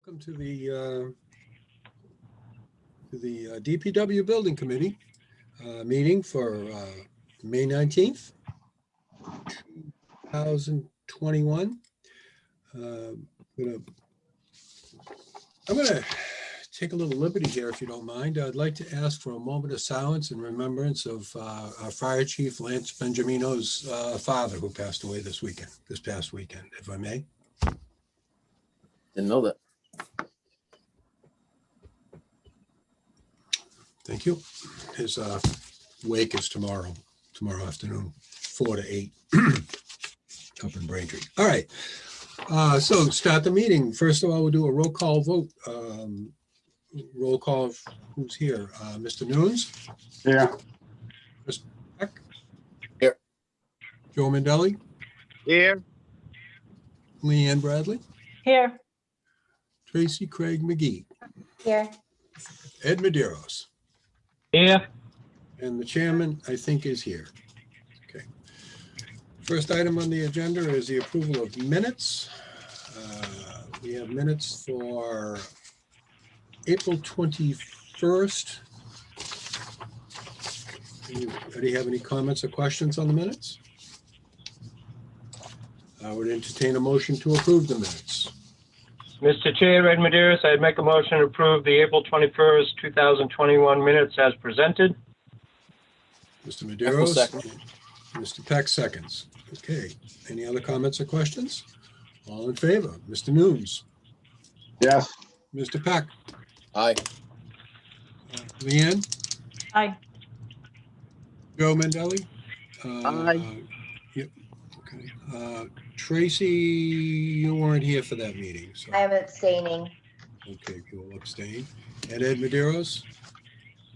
Welcome to the DPW Building Committee meeting for May 19th, 2021. I'm going to take a little liberty here, if you don't mind. I'd like to ask for a moment of silence in remembrance of our Fire Chief Lance Benjamino's father, who passed away this past weekend, if I may. Didn't know that. Thank you. His wake is tomorrow afternoon, 4 to 8, up in Braintree. All right. So start the meeting. First of all, we'll do a roll call vote. Roll call of who's here. Mr. Nunes? Here. Mr. Peck? Here. Joe Mandelli? Here. Leanne Bradley? Here. Tracy Craig McGee? Here. Ed Medeiros? Here. And the chairman, I think, is here. Okay. First item on the agenda is the approval of minutes. We have minutes for April 21st. Anybody have any comments or questions on the minutes? I would entertain a motion to approve the minutes. Mr. Chair, Ed Medeiros, I'd make a motion to approve the April 21st, 2021 minutes as presented. Mr. Medeiros, second. Mr. Peck seconds. Okay. Any other comments or questions? All in favor? Mr. Nunes, Yes. Mr. Peck, Aye. Leanne, Aye. Joe Mandelli. Aye. Yep. Okay. Tracy, you weren't here for that meeting, so. I am abstaining. Okay, you will abstain. And Ed Medeiros?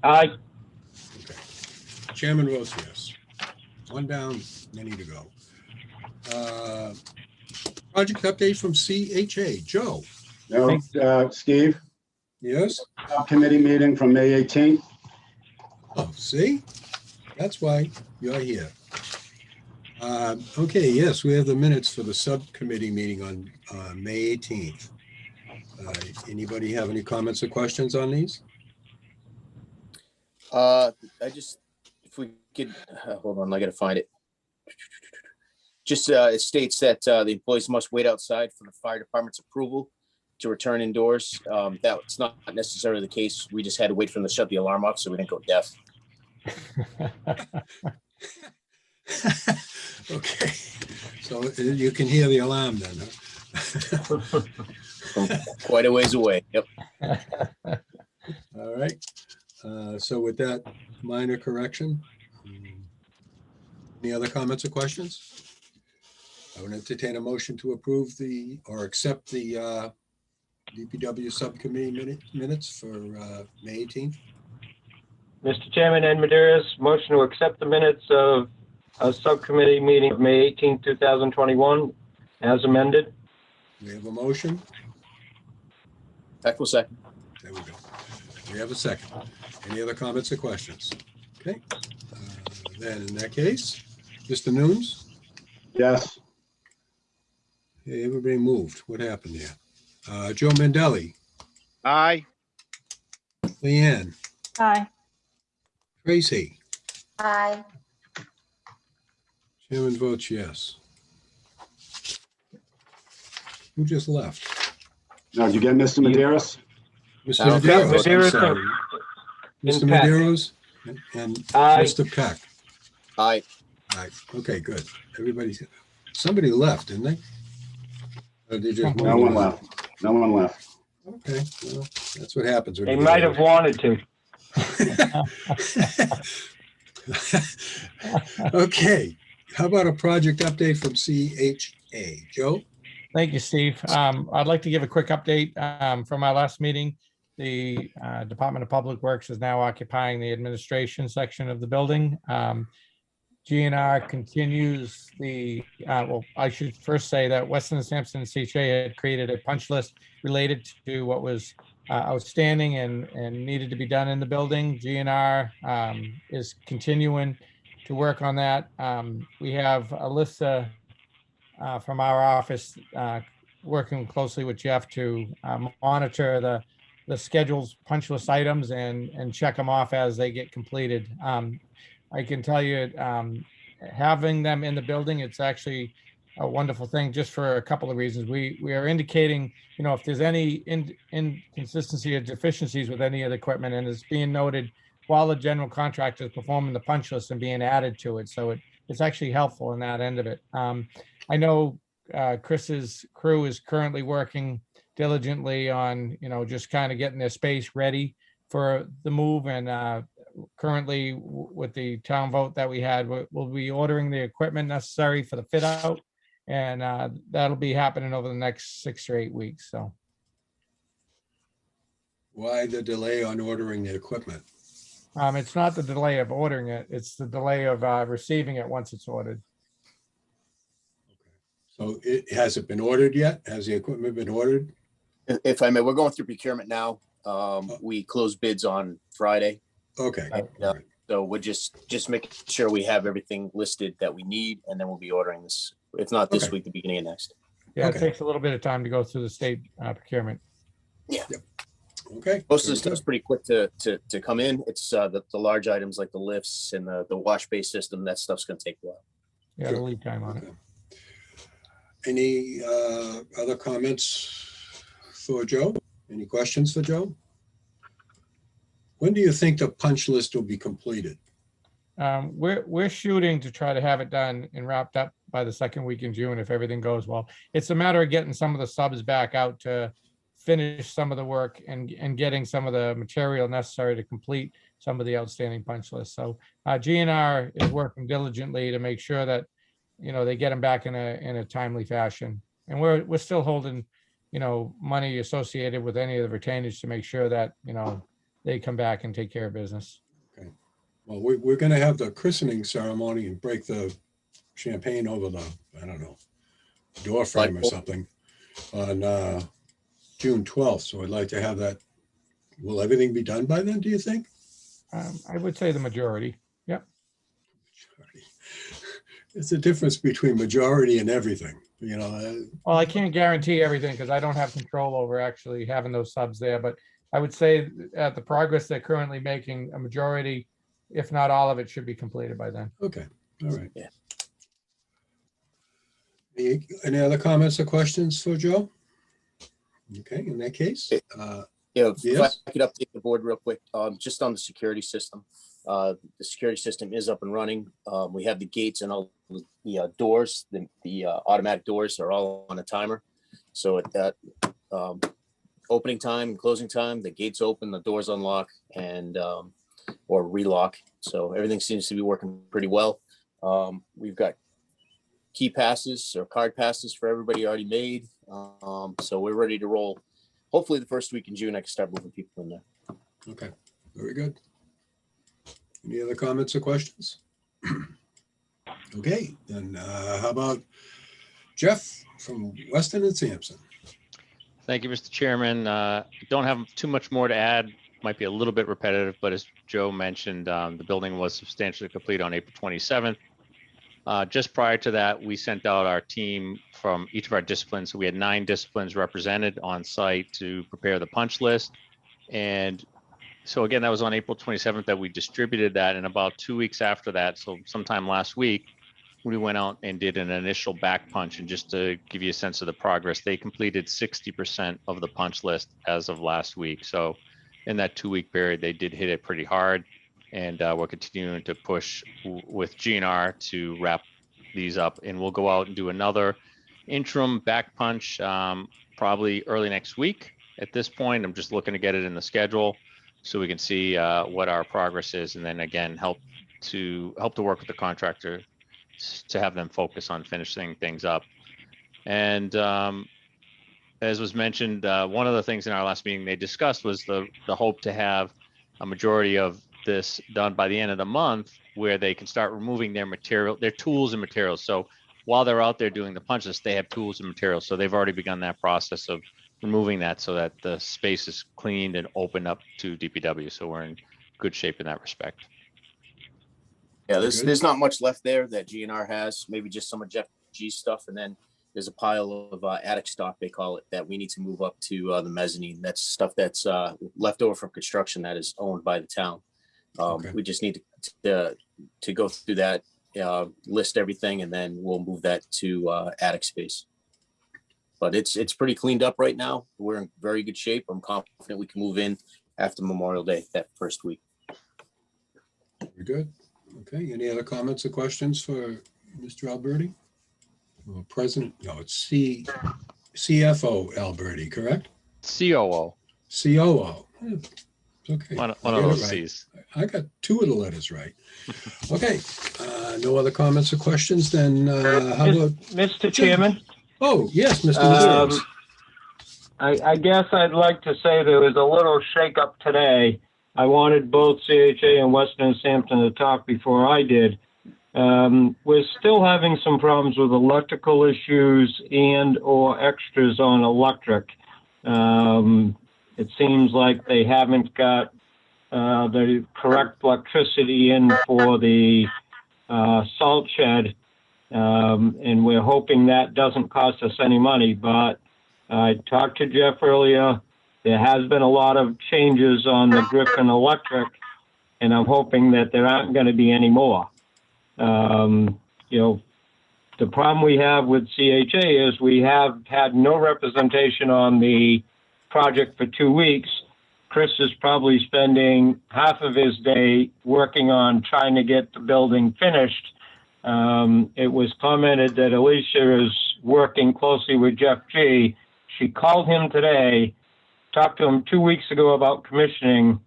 Aye. Okay. Chairman votes yes. One down, many to go. Project update from CHA. Joe? No, Steve, Yes? committee meeting from May 18th. Oh, see? That's why you're here. Okay, yes, we have the minutes for the subcommittee meeting on May 18th. Anybody have any comments or questions on these? If we could, hold on, I gotta find it. Just, it states that the employees must wait outside for the fire department's approval to return indoors. That's not necessarily the case. We just had to wait for them to shut the alarm off so we didn't go deaf. Okay, so you can hear the alarm then, huh? From quite a ways away. Yep. All right, so with that minor correction, any other comments or questions? I would entertain a motion to approve or accept the DPW subcommittee minutes for May 18th. Mr. Chairman, Ed Medeiros, motion to accept the minutes of a subcommittee meeting of May 18, 2021 as amended. We have a motion. Peck will second. There we go. We have a second. Any other comments or questions? Okay. Then in that case, Mr. Nunes? Yes. Hey, everybody moved. What happened here? Joe Mandelli? Aye. Leanne? Aye. Tracy? Aye. Chairman votes yes. Who just left? No, did you get Mr. Medeiros? Mr. Okay. Medeiros, I'm Medeiros sorry. and Mr. Peck. Medeiros and Aye. Mr. Peck. Aye. All right. Okay, good. Somebody left, didn't they? Or they just No moved one on? left. No one left. Okay, well, that's what happens. When They you might get have wanted to. older. Okay, how about a project update from CHA? Joe? Thank you, Steve. I'd like to give a quick update from our last meeting. The Department of Public Works is now occupying the administration section of the building. GNR continues well, I should first say that Weston and Sampson and CHA had created a punch list related to what was outstanding and needed to be done in the building. GNR is continuing to work on that. We have Alyssa from our office working closely with Jeff to monitor the schedules, punch list items and check them off as they get completed. I can tell you, having them in the building, it's actually a wonderful thing just for a couple of reasons. We are indicating, if there's any inconsistency or deficiencies with any of the equipment, and it's being noted while the general contractor is performing the punch list and being added to it. So it's actually helpful in that end of it. I know Chris's crew is currently working diligently on, just kind of getting their space ready for the move. And currently with the town vote that we had, we'll be ordering the equipment necessary for the fit out. And that'll be happening over the next 6 or 8 weeks. So Why the delay on ordering the equipment? it's not the delay of ordering it, it's the delay of receiving it once it's ordered. So has it been ordered yet? Has the equipment been ordered? If I may, we're going through procurement now. We closed bids on Friday. Okay. Yeah. All right. So we're just making sure we have everything listed that we need, and then we'll be ordering this. If not this Okay. week, the beginning of next. Yeah, Okay. it takes a little bit of time to go through the state procurement. Okay. Most of the very stuff's good. pretty quick to come in. It's the large items like the lifts and the wash bay system. That stuff's gonna take a while. Yeah, the lead time on it. Okay. Any other comments for Joe? Any questions for Joe? When do you think the punch list will be completed? We're shooting to try to have it done and wrapped up by the second week in June if everything goes well. It's a matter of getting some of the subs back out to finish some of the work and getting some of the material necessary to complete some of the outstanding punch lists. So GNR is working diligently to make sure that they get them back in a timely fashion. And we're still holding money associated with any of the retainage to make sure that they come back and take care of business. Well, we're going to have the christening ceremony and break the champagne over the, I don't know, door frame or something on June 12th. So I'd like to have that. Will everything be done by then, do you think? I would say the majority. Yep. It's a difference between majority and everything, Well, I can't guarantee everything because I don't have control over actually having those subs there, but I would say at the progress they're currently making, a majority, if not all of it, should be completed by then. Okay, all right. Yeah. Any other comments or questions for Joe? Okay, in that case, If Yes. I could update the board real quick, just on the security system. The security system is up and running. We have the gates and all the doors, the automatic doors are all on a timer. So at that opening time and closing time, the gates open, the doors unlock and or relock. So everything seems to be working pretty well. We've got key passes or card passes for everybody already made. So we're ready to roll. Hopefully the first week in June, I can start moving people in there. okay, very good. Any other comments or questions? Okay, then how about Jeff from Weston and Sampson? Thank you, Mr. Chairman. Don't have too much more to add. Might be a little bit repetitive, but as Joe mentioned, the building was substantially complete on April 27th. Just prior to that, we sent out our team from each of our disciplines. So we had 9 disciplines represented on site to prepare the punch list. And so again, that was on April 27th that we distributed that. And about 2 weeks after that, so sometime last week, we went out and did an initial back punch. And just to give you a sense of the progress, they completed 60% of the punch list as of last week. So in that 2-week period, they did hit it pretty hard. And we're continuing to push with GNR to wrap these up. And we'll go out and do another interim back punch probably early next week. At this point, I'm just looking to get it in the schedule so we can see what our progress is. And then again, help to work with the contractor to have them focus on finishing things up. And as was mentioned, one of the things in our last meeting they discussed was the hope to have a majority of this done by the end of the month, where they can start removing their material, their tools and materials. So while they're out there doing the punch list, they have tools and materials. So they've already begun that process of removing that so that the space is cleaned and opened up to DPW. So we're in good shape in that respect. Yeah, Good. there's not much left there that GNR has, maybe just some of Jeff G's stuff. And then there's a pile of attic stock, they call it, that we need to move up to the mezzanine. That's stuff that's left over from construction that is owned by the town. Okay. We just need to go through that, list everything, and then we'll move that to attic space. But it's pretty cleaned up right now. We're in very good shape. I'm confident we can move in after Memorial Day, that first week. Very good. Okay, any other comments or questions for Mr. Alberti? Well, President, no, it's CFO Alberti, correct? COO, COO. It's okay. one I of get those it right. Cs. I got two of the letters right. Okay, no other comments or questions, then how about, Mr. Chairman, oh, yes, Mr. Um, Mazuros. I guess I'd like to say there was a little shakeup today. I wanted both CHA and Western Sampson to talk before I did. We're still having some problems with electrical issues and or extras on electric. It seems like they haven't got the correct electricity in for the salt shed. And we're hoping that doesn't cost us any money, but I talked to Jeff earlier. There has been a lot of changes on the Griffin Electric, and I'm hoping that there aren't going to be any more. You know, the problem we have with CHA is we have had no representation on the project for 2 weeks. Chris is probably spending half of his day working on trying to get the building finished. It was commented that Alicia is working closely with Jeff G. She called him today, talked to him 2 weeks ago about commissioning,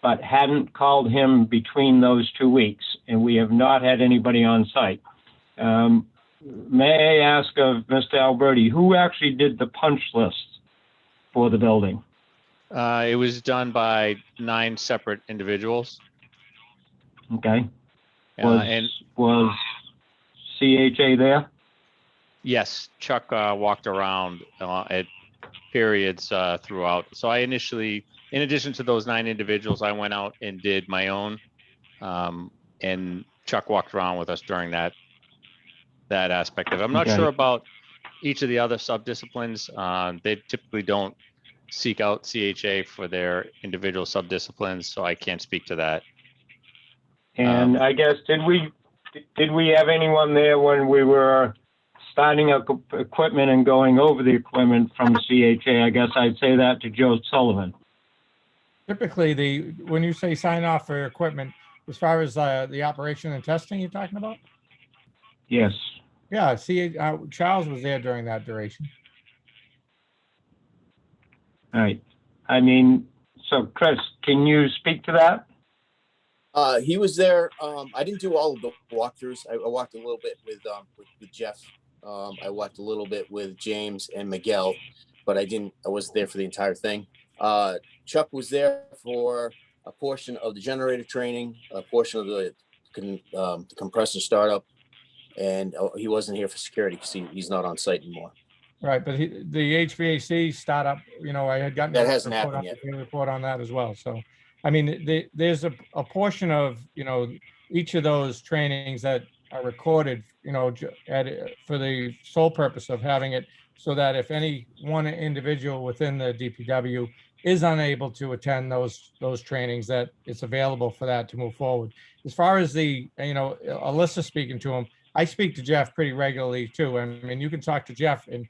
but hadn't called him between those 2 weeks, and we have not had anybody on site. May I ask of Mr. Alberti, who actually did the punch list for the building? It was done by 9 separate individuals. Okay. And Was CHA there? yes, Chuck walked around at periods throughout. So I initially, in addition to those 9 individuals, I went out and did my own. And Chuck walked around with us during that aspect of it. I'm not Okay. sure about each of the other subdisciplines. They typically don't seek out CHA for their individual subdisciplines, so I can't speak to that. And I guess, did we have anyone there when we were starting up equipment and going over the equipment from CHA? I guess I'd say that to Joe Sullivan. Typically, when you say sign off for equipment, as far as the operation and testing you're talking about? Yes. Yeah, Charles was there during that duration. All right. I mean, so Chris, can you speak to that? He was there. I didn't do all of the walkthroughs. I walked a little bit with Jeff. I walked a little bit with James and Miguel, but I wasn't there for the entire thing. Chuck was there for a portion of the generator training, a portion of the compressor startup, and he wasn't here for security because he's not on site anymore. Right, but the HVAC startup, I had gotten That hasn't happened yet. a report on that as well. So, I mean, there's a portion of, each of those trainings that are recorded, for the sole purpose of having it so that if any one individual within the DPW is unable to attend those trainings, that it's available for that to move forward. As far as Alyssa speaking to him, I speak to Jeff pretty regularly too. I mean, you can talk to Jeff, and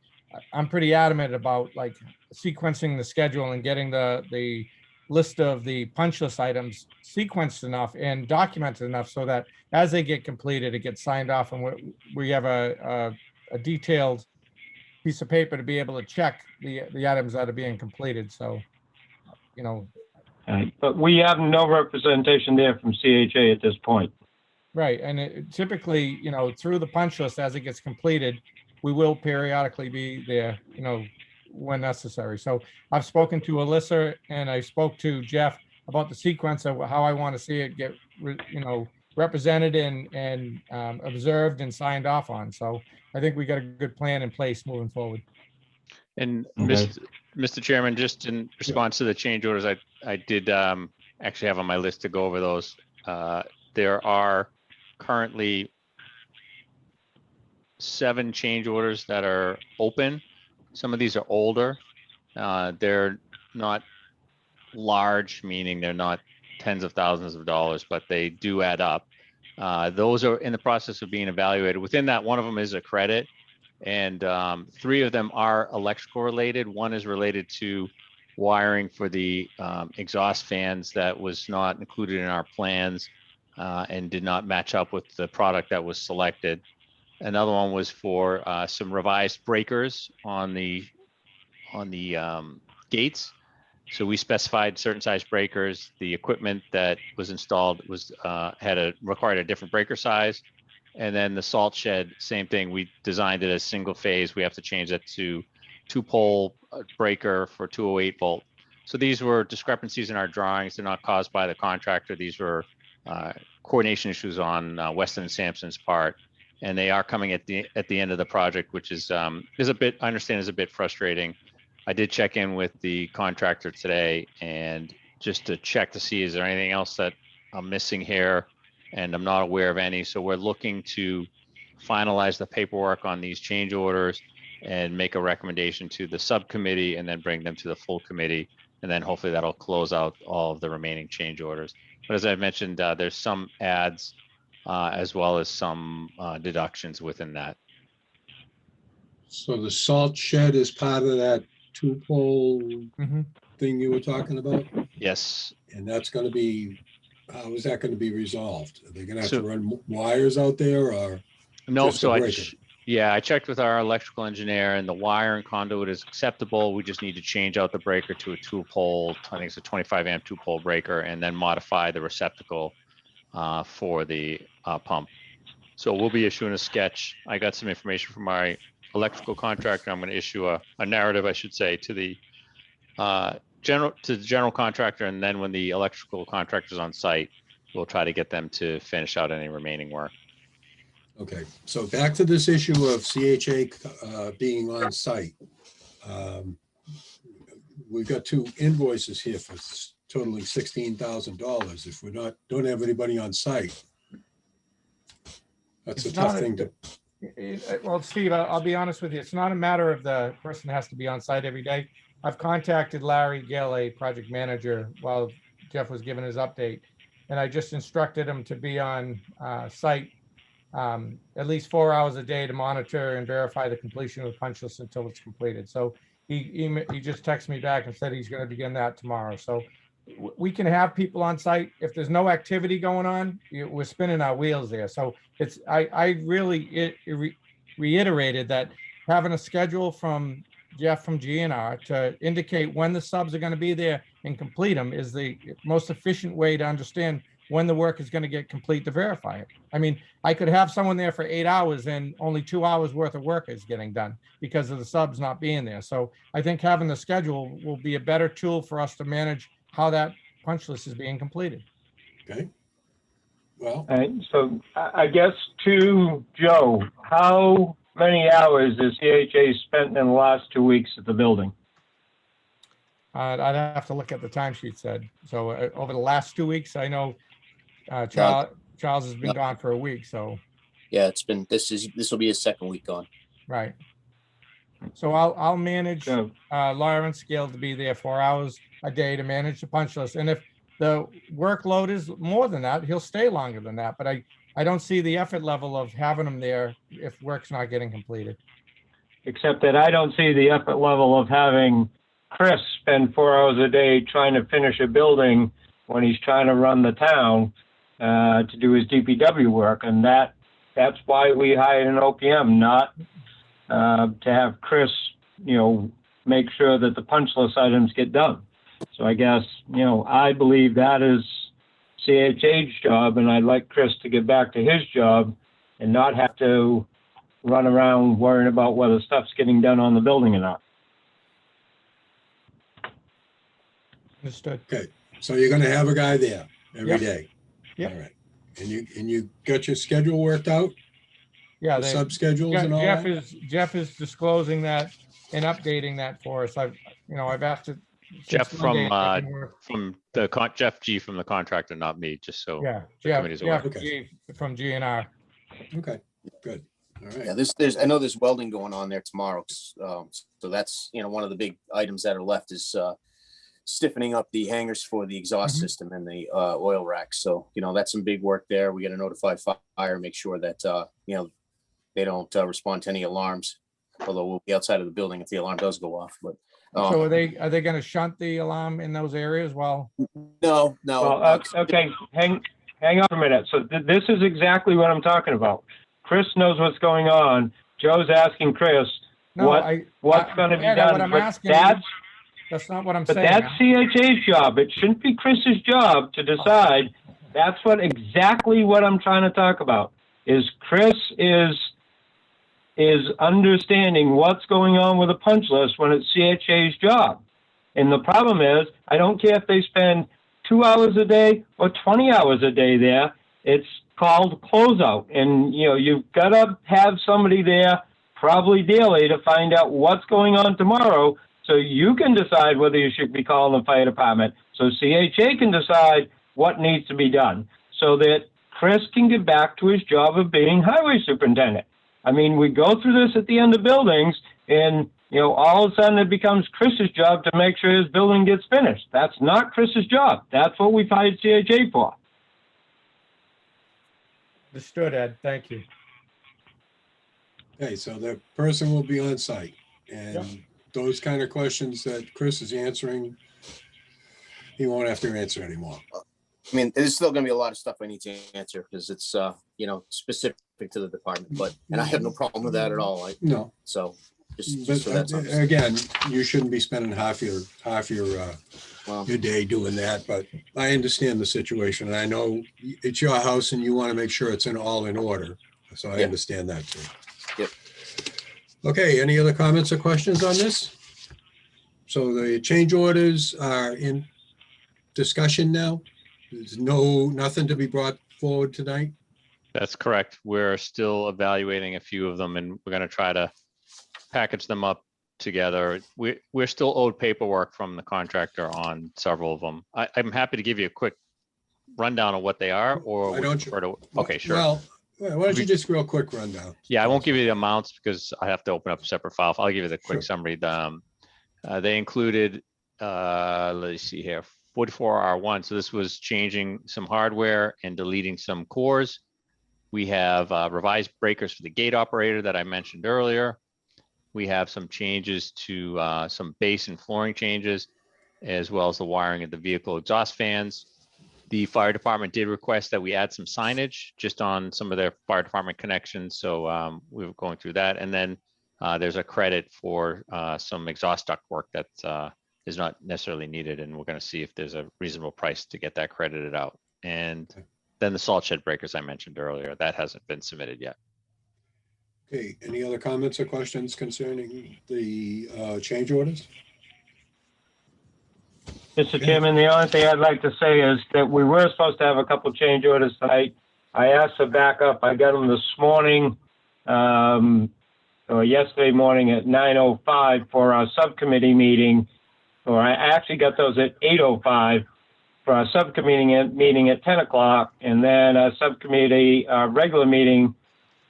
I'm pretty adamant about like sequencing the schedule and getting the list of the punch list items sequenced enough and documented enough so that as they get completed, it gets signed off, and we have a detailed piece of paper to be able to check the items that are being completed. So, But we have no representation there from CHA at this point. right. And typically, through the punch list, as it gets completed, we will periodically be there, when necessary. So I've spoken to Alyssa and I spoke to Jeff about the sequence of how I want to see it get, represented and observed and signed off on. So I think we got a good plan in place moving forward. And Okay. Mr. Chairman, just in response to the change orders, I did actually have on my list to go over those. There are currently 7 change orders that are open. Some of these are older. They're not large, meaning they're not tens of thousands of dollars, but they do add up. Those are in the process of being evaluated. Within that, one of them is a credit, and 3 of them are electrical related. One is related to wiring for the exhaust fans that was not included in our plans and did not match up with the product that was selected. Another one was for some revised breakers on the gates. So we specified certain size breakers. The equipment that was installed was required a different breaker size. And then the salt shed, same thing. We designed it as single phase. We have to change that to 2-pole breaker for 208 volt. So these were discrepancies in our drawings. They're not caused by the contractor. These were coordination issues on Weston and Sampson's part. And they are coming at the end of the project, which is a bit, I understand, is a bit frustrating. I did check in with the contractor today and just to check to see, is there anything else that I'm missing here? And I'm not aware of any. So we're looking to finalize the paperwork on these change orders and make a recommendation to the subcommittee and then bring them to the full committee. And then hopefully that'll close out all of the remaining change orders. But as I mentioned, there's some adds as well as some deductions within that. So the salt shed is part of that 2-pole thing you were talking about? Yes. And that's going to be, how is that going to be resolved? Are they going to have So- to run wires out there or? No, Just a so breaker. I checked with our electrical engineer and the wire and conduit is acceptable. We just need to change out the breaker to a 2-pole. I think it's a 25 amp 2-pole breaker, and then modify the receptacle for the pump. So we'll be issuing a sketch. I got some information from my electrical contractor. I'm going to issue a narrative, I should say, to the general contractor, and then when the electrical contractor's on site, we'll try to get them to finish out any remaining work. Okay, so back to this issue of CHA being on site. We've got 2 invoices here for totaling $16,000. If don't have anybody on site, that's a It's tough not a- thing to. Well, Steve, I'll be honest with you. It's not a matter of the person has to be on site every day. I've contacted Larry Gill, a project manager, while Jeff was giving his update. And I just instructed him to be on site at least 4 hours a day to monitor and verify the completion of the punch list until it's completed. So he just texted me back and said he's going to begin that tomorrow. So we can have people on site. If there's no activity going on, we're spinning our wheels there. So it's, I really reiterated that having a schedule from Jeff from GNR to indicate when the subs are going to be there and complete them is the most efficient way to understand when the work is going to get complete to verify it. I mean, I could have someone there for 8 hours and only 2 hours worth of work is getting done because of the subs not being there. So I think having the schedule will be a better tool for us to manage how that punch list is being completed. Okay. Well, All right, so I guess to Joe, how many hours has CHA spent in the last 2 weeks at the building? I'd have to look at the timesheet said. So over the last 2 weeks, I know Charles has been gone for a week. So Yeah, this will be his 2nd week gone. right. So I'll manage So, Lawrence Gill to be there 4 hours a day to manage the punch list. And if the workload is more than that, he'll stay longer than that. But I don't see the effort level of having him there if work's not getting completed. except that I don't see the effort level of having Chris spend 4 hours a day trying to finish a building when he's trying to run the town to do his DPW work. And that's why we hired an OPM, not to have Chris, make sure that the punch list items get done. So I guess, I believe that is CHA's job, and I'd like Chris to get back to his job and not have to run around worrying about whether stuff's getting done on the building or not. Understood. so you're going to have a guy there every Yep. day. Yep. All right. And you got your schedule worked out? Yeah. The sub schedules and all that? Jeff is disclosing that and updating that for us. I've asked it. since Jeff Monday, if I can work- from Jeff G from the contractor, not me, just so. Yeah, the Jeff committee's aware. G from GNR. Okay, good. All Yeah, right. there's, I know there's welding going on there tomorrow. So that's, one of the big items that are left is stiffening up the hangers for the exhaust Mhm. system and the oil racks. So, that's some big work there. We got to notify fire, make sure that, they don't respond to any alarms. Although we'll be outside of the building if the alarm does go off, but. So are they going to shunt the alarm in those areas? Well, No. Well, okay, hang on for a minute. So this is exactly what I'm talking about. Chris knows what's going on. Joe's asking Chris no, what's going to be Ed, done. what I'm But asking, that's not what I'm But saying. that's CHA's job. It shouldn't be Chris's job to decide. That's exactly what I'm trying to talk about. Is Chris is understanding what's going on with a punch list when it's CHA's job. And the problem is, I don't care if they spend 2 hours a day or 20 hours a day there. It's called closeout, and you've got to have somebody there, probably daily, to find out what's going on tomorrow. So you can decide whether you should be calling the fire department. So CHA can decide what needs to be done so that Chris can get back to his job of being highway superintendent. I mean, we go through this at the end of buildings and, all of a sudden it becomes Chris's job to make sure his building gets finished. That's not Chris's job. That's what we've hired CHA for. Understood, Ed. Thank you. Okay, so the person will be on site, and Yep. those kind of questions that Chris is answering, he won't have to answer anymore. I mean, there's still gonna be a lot of stuff I need to answer because it's, specific to the department, and I have no problem with that at all. No, So but just so that's understood. again, you shouldn't be spending half your Well, your day doing that, but I understand the situation. And I know it's your house and you want to make sure it's all in order. So I Yeah. understand that too. Yep. Okay, any other comments or questions on this? So the change orders are in discussion now? There's nothing to be brought forward tonight? That's correct. We're still evaluating a few of them and we're going to try to package them up together. We're still owed paperwork from the contractor on several of them. I'm happy to give you a quick rundown of what they are, or Why would don't you you? prefer to? Okay, sure. Well, why don't you just real quick rundown? Yeah, I won't give you the amounts because I have to open up a separate file. I'll give you the quick Sure. summary. They included, let's see here, 44R1. So this was changing some hardware and deleting some cores. We have revised breakers for the gate operator that I mentioned earlier. We have some changes to some base and flooring changes, as well as the wiring of the vehicle exhaust fans. The fire department did request that we add some signage just on some of their fire department connections. So we were going through that. And then there's a credit for some exhaust duct work that is not necessarily needed. And we're going to see if there's a reasonable price to get that credited out. And then the salt shed breakers I mentioned earlier, that hasn't been submitted yet. Okay, any other comments or questions concerning the change orders? Mr. Chairman, the only thing I'd like to say is that we were supposed to have a couple change orders tonight. I asked for backup. I got them this morning, or yesterday morning at 9:05 for our subcommittee meeting. Or I actually got those at 8:05 for our subcommittee meeting at 10 o'clock. And then our subcommittee, regular meeting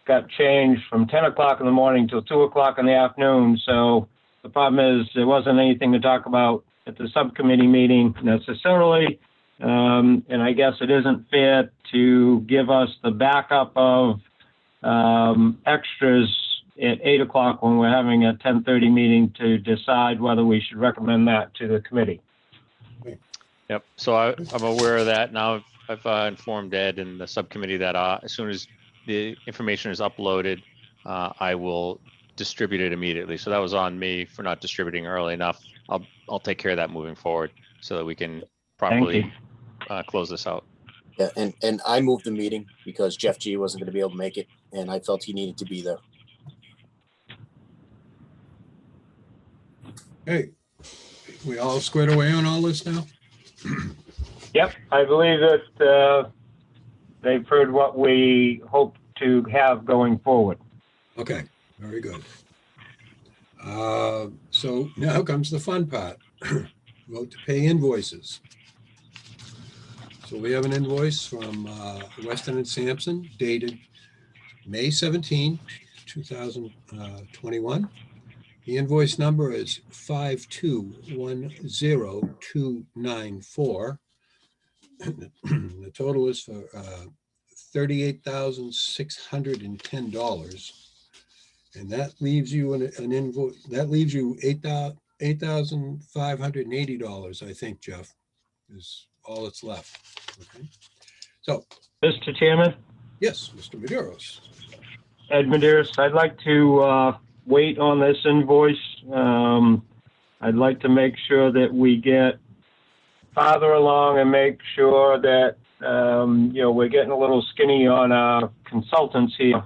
got changed from 10 o'clock in the morning till 2 o'clock in the afternoon. So the problem is there wasn't anything to talk about at the subcommittee meeting necessarily. And I guess it isn't fair to give us the backup of extras at 8 o'clock when we're having a 10:30 meeting to decide whether we should recommend that to the committee. Yep. So I'm aware of that. Now I've informed Ed and the subcommittee that as soon as the information is uploaded, I will distribute it immediately. So that was on me for not distributing early enough. I'll take care of that moving forward so that we can properly close this out. Yeah, and I moved the meeting because Jeff G wasn't going to be able to make it, and I felt he needed to be there. Hey, we all squared away on all this now? Yep, I believe that they've heard what we hope to have going forward. Okay, very good. So now comes the fun part. Vote to pay invoices. So we have an invoice from Weston and Sampson dated May 17, 2021. The invoice number is 5210294. The total is for $38,610. And that leaves you an invoice, that leaves you $8,580, I think, Jeff, is all that's left. Okay. So, Mr. Chairman, yes, Mr. Maderos. Ed Maderas, I'd like to wait on this invoice. I'd like to make sure that we get farther along and make sure that, we're getting a little skinny on our consultants here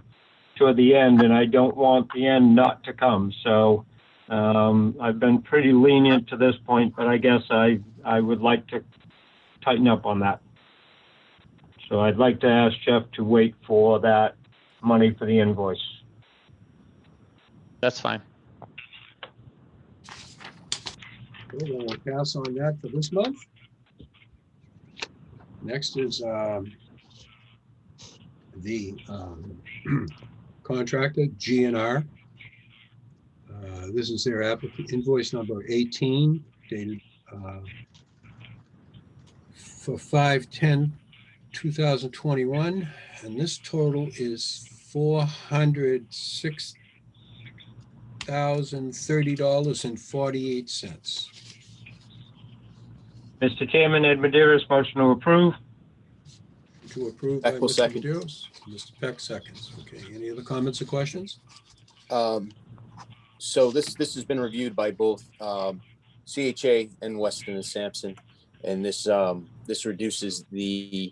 toward the end, and I don't want the end not to come. So I've been pretty lenient to this point, but I guess I would like to tighten up on that. So I'd like to ask Jeff to wait for that money for the invoice. That's fine. Okay, we'll pass on that for this month. Next is the contractor, GNR. This is their invoice number 18, dated for 5/10/2021, and this total is $406,030.48. Mr. Chairman, Ed Maderas, motion to approve. To approve by Peck will Mr. second. Maderos. Mr. Peck seconds. Okay, any other comments or questions? So this has been reviewed by both CHA and Weston and Sampson, and this reduces the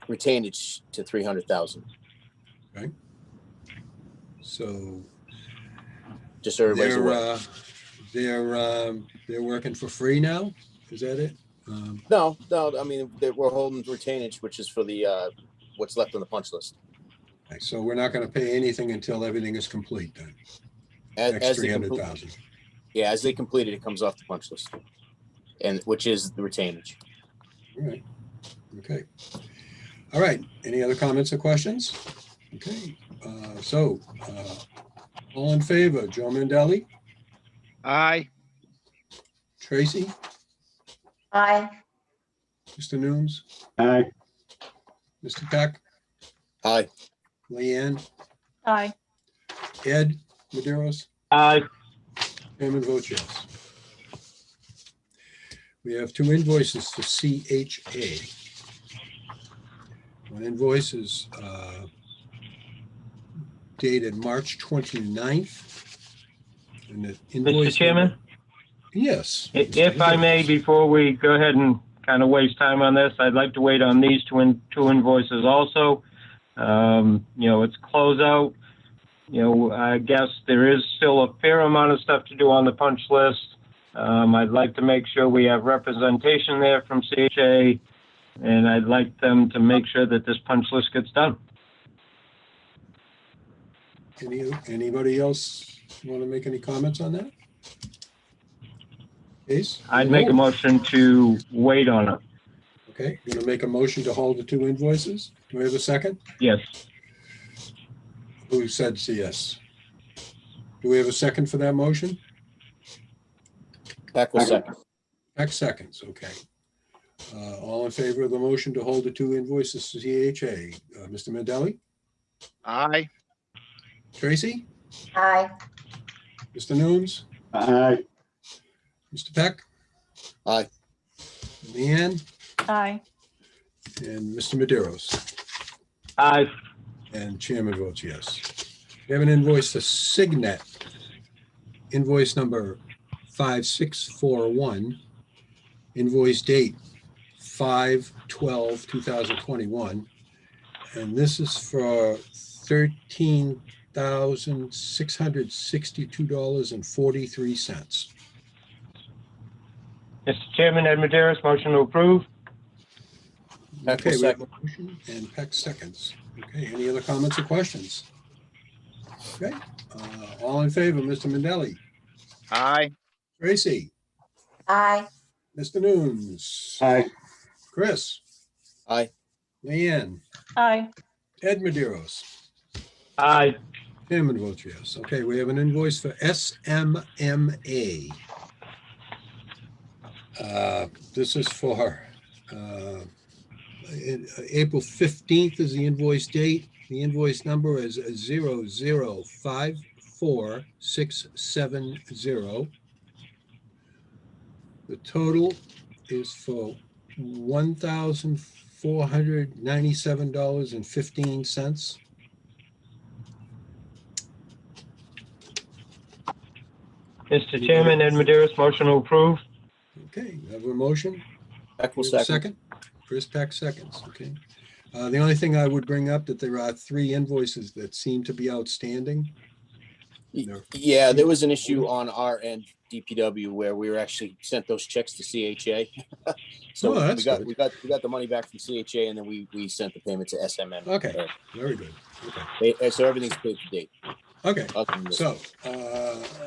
retainage to $300,000. Okay. So Just so everybody's aware. they're working for free now? Is that it? No, I mean, we're holding retainage, which is for the what's left on the punch list. Okay, so we're not going to pay anything until everything is complete then? As Next they 300,000. Yeah, as they complete it, it comes off the punch list, and which is the retainage. All right. Okay. All right. Any other comments or questions? Okay. All in favor, Joe Mandelli, Aye. Tracy, Aye. Mr. Nooms, Aye. Mr. Peck, Aye. Leanne, Aye. Ed Maderos, Aye. Chairman votes yes. We have two invoices to CHA. One invoice is dated March 29th. And the invoice Mr. Chairman? number- Yes. If I may, before we go ahead and kind of waste time on this, I'd like to wait on these two invoices also. It's closeout. I guess there is still a fair amount of stuff to do on the punch list. I'd like to make sure we have representation there from CHA, and I'd like them to make sure that this punch list gets done. Anybody else want to make any comments on that? Case? I'd make a motion to wait on it. Okay, going to make a motion to hold the two invoices. Do we have a second? Yes. Who said yes? Do we have a second for that motion? Peck will second. Peck seconds, okay. All in favor of the motion to hold the two invoices to CHA? Mr. Mandelli? Aye. Tracy? Aye. Mr. Nooms? Aye. Mr. Peck? Aye. Leanne? Aye. And Mr. Maderos? Aye. And chairman votes yes. We have an invoice to Signet, invoice number 5641, invoice date 5/12/2021, and this is for $13,662.43. Mr. Chairman, Ed Maderas, motion to approve. Peck will Okay, we have second. a motion and Peck seconds. Okay, any other comments or questions? Okay, all in favor, Mr. Mandelli, Aye. Tracy, Aye. Mr. Nooms, Aye. Chris, Aye. Leanne, Aye. Ed Maderos, Aye. Chairman votes yes. Okay, we have an invoice for SMMA. This is for April 15th is the invoice date. The invoice number is 0054670. The total is for $1,497.15. Mr. Chairman, Ed Maderis, motion to approve. Okay, we have a motion. Peck will We have a second. Chris Peck seconds, okay. The only thing I would bring up that there are 3 invoices that seem to be outstanding. Yeah, there was an issue on our end, DPW, where we were actually sent those checks to CHA. So Oh, that's good. we got the money back from CHA, and then we sent the payment to SMM. Okay, very good. Okay, So everything's paid to date. okay. other than this. So,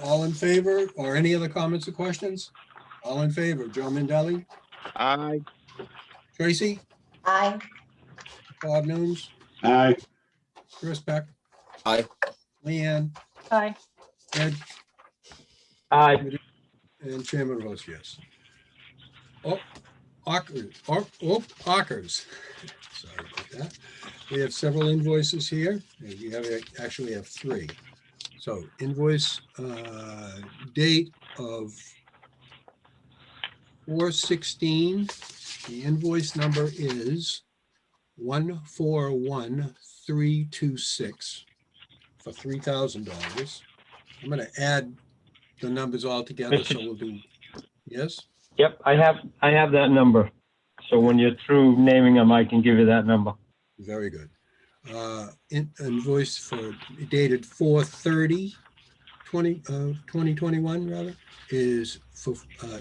all in favor, or any other comments or questions? All in favor, Joe Mandelli, Aye. Tracy, Aye. Bob Nunes, Aye. Chris Peck, Aye. Leanne, Aye. Ed, Aye. and Chairman votes yes. Oh, Ockers. Sorry about that. We have several invoices here. We actually have 3. So invoice date of 4/16. The invoice number is 141326 for $3,000. I'm going to add the numbers all together, so we'll do, yes? Yep, I have that number. So when you're through naming them, I can give you that number. Very good. Invoice for dated 4/30/2021 rather is for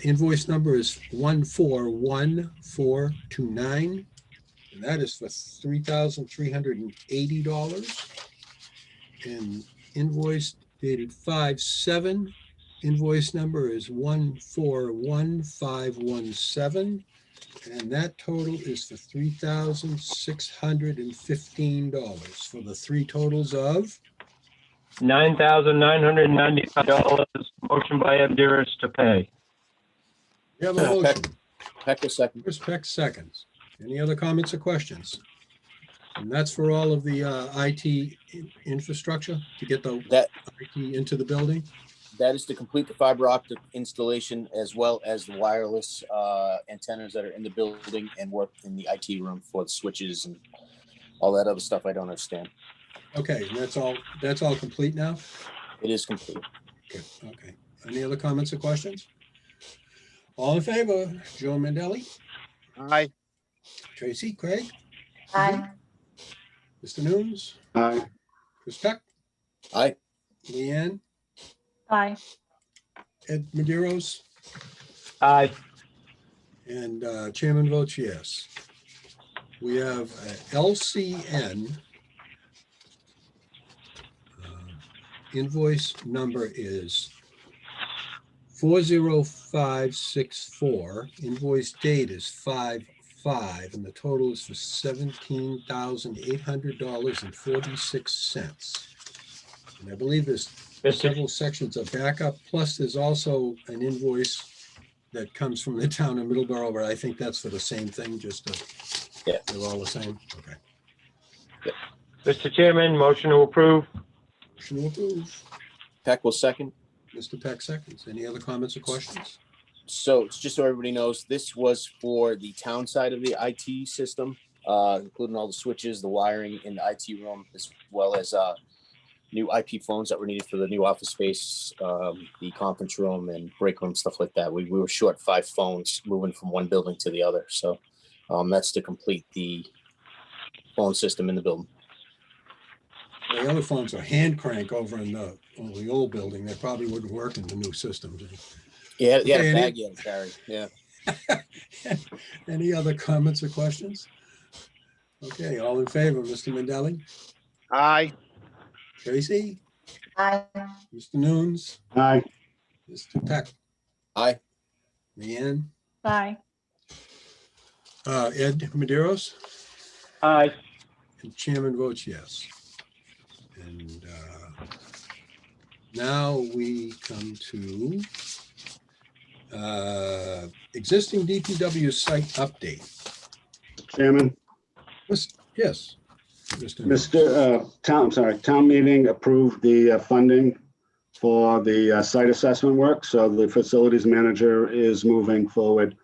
invoice number is 141429, and that is for $3,380. And invoice dated 5/7, invoice number is 141517. And that total is for $3,615 for the 3 totals of, $9,995. Motion by Ed Maderis to pay. we have a motion. Peck will second. Chris Peck seconds. Any other comments or questions? And that's for all of the IT infrastructure to get the That IT into the building? That is to complete the fiber optic installation, as well as the wireless antennas that are in the building and work in the IT room for the switches and all that other stuff I don't understand. Okay, and that's all complete now? It is complete. Good, okay. Any other comments or questions? All in favor, Joe Mandelli, Aye. Tracy, Craig, Aye. Mr. Nunes, Aye. Chris Peck, Aye. Leanne, Aye. Ed Maderos, Aye. and Chairman votes yes. We have LCN. Invoice number is 40564. Invoice date is 5/5, and the total is for $17,800.46. And I believe there's several sections of backup, plus there's also an invoice that comes from the town of Middleborough, but I think that's for the same thing, just to, Yeah. they're all the same, okay. Mr. Chairman, motion to approve. Motion to approve. Peck will second. Mr. Peck seconds. Any other comments or questions? So it's just so everybody knows, this was for the town side of the IT system, including all the switches, the wiring in the IT room, as well as new IP phones that were needed for the new office space, the conference room and break room, stuff like that. We were short 5 phones moving from one building to the other. So that's to complete the phone system in the building. The other phones are hand crank over in the old building. They probably wouldn't work in the new systems. Yeah, he had Okay, a bag he had to carry. Yeah. Any other comments or questions? Okay, all in favor, Mr. Mandelli, Aye. Tracy, Aye. Mr. Nunes, Aye. Mr. Peck, Aye. Leanne, Aye. Ed Maderos, Aye. and Chairman votes yes. And now we come to existing DPW site update. Chairman, Yes, Mr. Town meeting approved the funding for the site assessment work. So the facilities manager is moving forward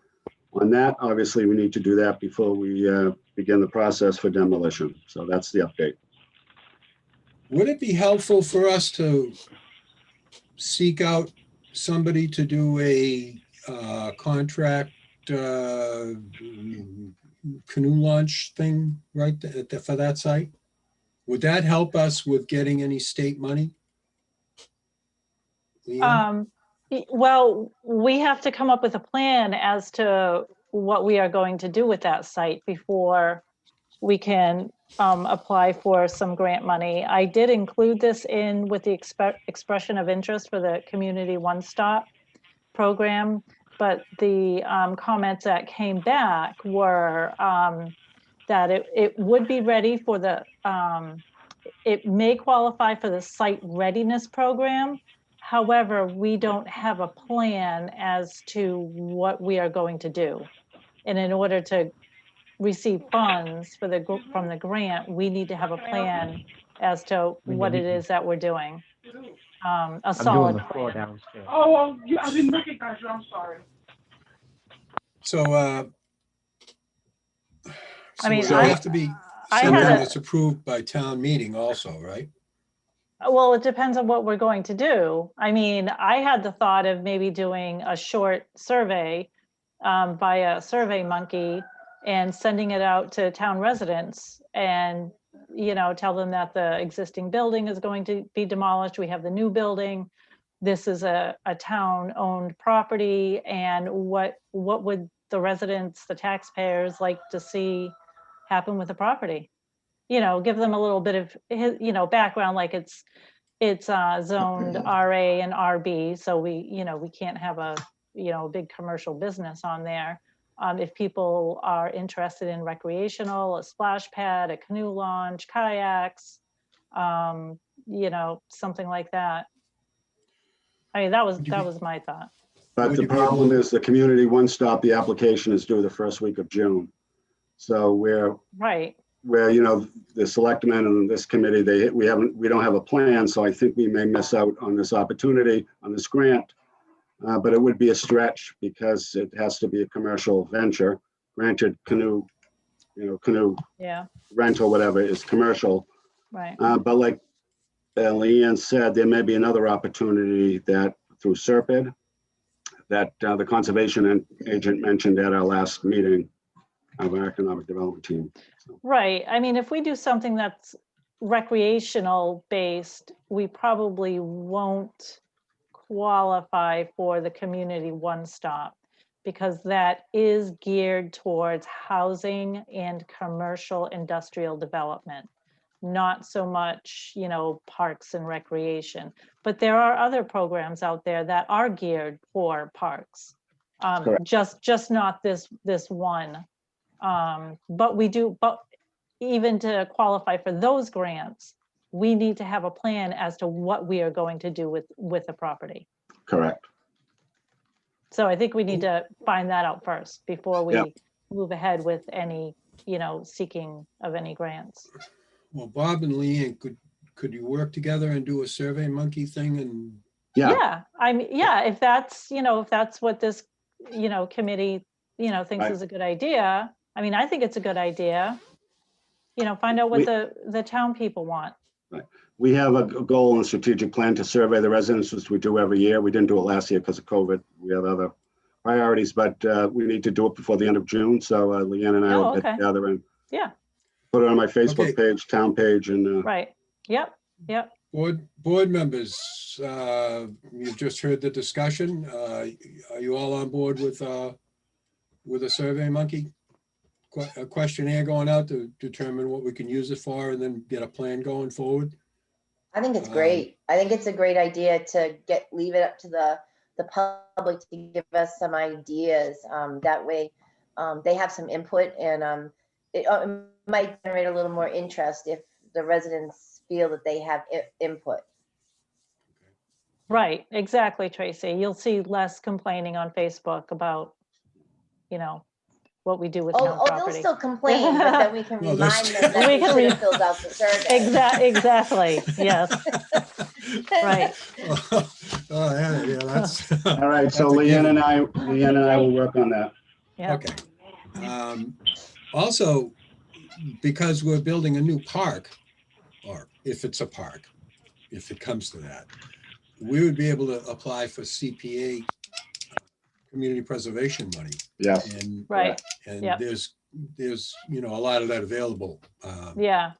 on that. Obviously, we need to do that before we begin the process for demolition. So that's the update. Would it be helpful for us to seek out somebody to do a contract canoe launch thing right for that site? Would that help us with getting any state money? Leanne? Well, we have to come up with a plan as to what we are going to do with that site before we can apply for some grant money. I did include this in with the expression of interest for the Community One Stop program, but the comments that came back were that it would be ready for the, it may qualify for the site readiness program. However, we don't have a plan as to what we are going to do. And in order to receive funds for from the grant, we need to have a plan as to what it is that we're doing. A solid plan. downstairs. Oh, I didn't recognize you. I'm sorry. So, I mean, it would have to be I something had a- that's approved by town meeting also, right? Well, it depends on what we're going to do. I mean, I had the thought of maybe doing a short survey by a Survey Monkey and sending it out to town residents and, you know, tell them that the existing building is going to be demolished. We have the new building. This is a town-owned property, and what would the residents, the taxpayers, like to see happen with the property? You know, give them a little bit of, you know, background, like it's zoned RA and RB, so we can't have a, you know, big commercial business on there. If people are interested in recreational, a splash pad, a canoe launch, kayaks, you know, something like that. I mean, that was my thought. But Would the you be problem able- is the Community One Stop, the application is due the first week of June. So Right. where, you know, the selectmen and this committee, we don't have a plan. So I think we may miss out on this opportunity, on this grant. But it would be a stretch because it has to be a commercial venture. Granted, canoe Yeah. rent or whatever is commercial. Right. But like Leanne said, there may be another opportunity that through SERPID that the conservation agent mentioned at our last meeting of our economic development team. So, Right. I mean, if we do something that's recreational based, we probably won't qualify for the Community One Stop because that is geared towards housing and commercial industrial development, not so much, you know, parks and recreation. But there are other programs out there that are geared for parks. Correct. Just not this one. But even to qualify for those grants, we need to have a plan as to what we are going to do with the property. correct. So I think we need to find that out first before we Yep. move ahead with any, you know, seeking of any grants. Well, Bob and Leanne, could you work together and do a Survey Monkey thing? And Yeah. I mean, yeah, if that's what this, you know, committee, you know, thinks Right. is a good idea. I mean, I think it's a good idea. You know, find out what the town people want. We have a goal and strategic plan to survey the residents, which we do every year. We didn't do it last year because of COVID. We had other priorities, but we need to do it before the end of June. So Leanne and I Oh, will get okay. together and Yeah. put it on my Facebook Okay. page, town page, and Right. Yep. board members, you've just heard the discussion. Are you all on board with a Survey Monkey? A questionnaire going out to determine what we can use it for and then get a plan going forward? I think it's great. I think it's a great idea to leave it up to the public to give us some ideas. That way they have some input, and it might generate a little more interest if the residents feel that they have input. Right, exactly, Tracy. You'll see less complaining on Facebook about, what we do with town Oh, they'll property. still complain, but then we can No, remind there's- them that We they can should have filled out the survey. Exactly, yes, right. Oh, yeah, that's. All right, so that's a given. Leanne and I will work on that. Yeah, Okay. Also, because we're building a new park, or if it's a park, if it comes to that, we would be able to apply for CPA, community preservation money. Yes. And, right, and Yep. there's, a lot of that available. yeah.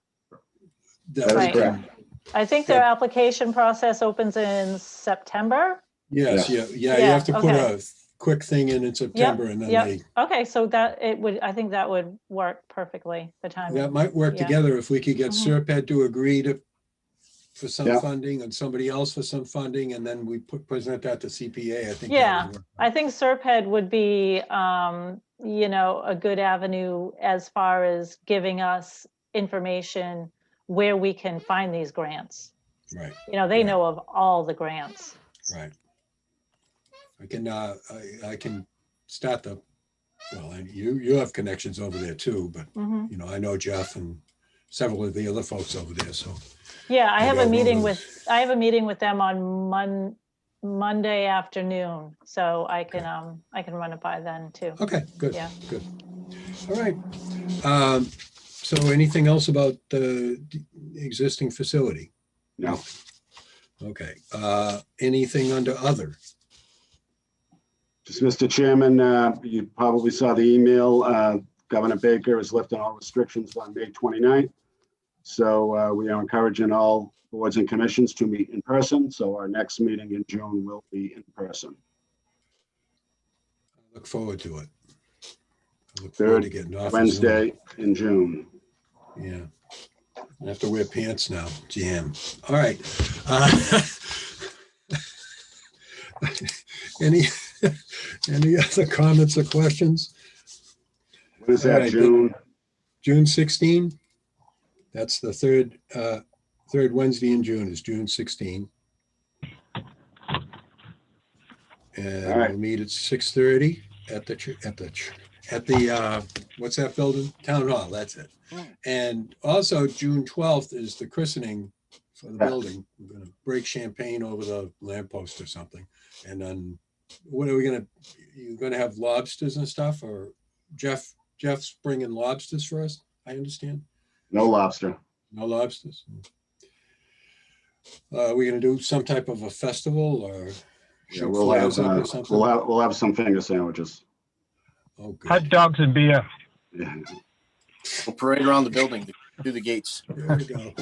That is Right. correct. I think their application process opens in September. Yes, Yes. you have to put okay. a quick thing in September and then Yep. Okay, so I think that would work perfectly, the timing. that might work Yeah. together if we could get Mhm. Serped to agree for some Yeah. funding and somebody else for some funding, and then we present that to CPA. I think. that Yeah, would work. I think Serped would be, a good avenue as far as giving us information where we can find these grants. Right, They Right. know of all the grants. right. I can start you have connections over there too, but, Mhm. I know Jeff and several of the other folks over there, so. Yeah, I have Maybe a I'll meeting roll with them on Monday afternoon, so I can run it by then too. Okay, good, Yeah. good. All right. So anything else about the existing facility? No. Okay. Anything under other? Just, Mr. Chairman, you probably saw the email. Governor Baker is lifting all restrictions on May 29th. So we are encouraging all boards and commissions to meet in person. So our next meeting in June will be in person. Look forward to it. I look forward to Third getting off of Zoom. Wednesday in June. Yeah. I have to wear pants now. Jam. All right. Any other comments or questions? What is All that, right, June? June 16? That's the third Wednesday in June is June 16. And All right. we'll meet at 6:30 at the what's that building? Town Hall, that's it. And also June 12th is the christening for the building. We're gonna break champagne over the lamppost or something. And then what are we you're gonna have lobsters and stuff, or Jeff's bringing lobsters for us, I understand? No lobster. No lobsters? Are we gonna do some type of a festival or Yeah, shoot we'll have, flares up or something? we'll have some finger sandwiches. Oh, good. Hot dogs and beer. Yeah. We'll parade around the building through the gates. There we go.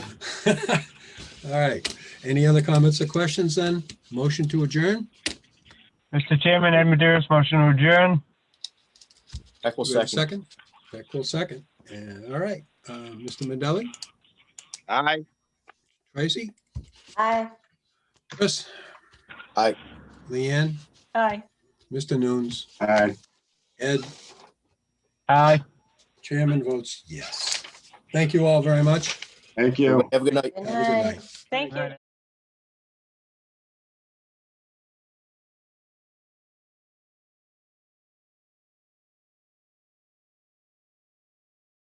All right. Any other comments or questions then? Motion to adjourn? Mr. Chairman, Ed Maderas, motion to adjourn. Heck will We have a second. second? Beck will second. And all right, Mr. Mandelli, Aye. Tracy, Aye. Chris? Aye. Leanne, Aye. Mr. Nunes, All right. Ed, Aye. chairman votes yes. Thank you all very much. Thank you. Have a good night. Good Have a good night. night. Thank you.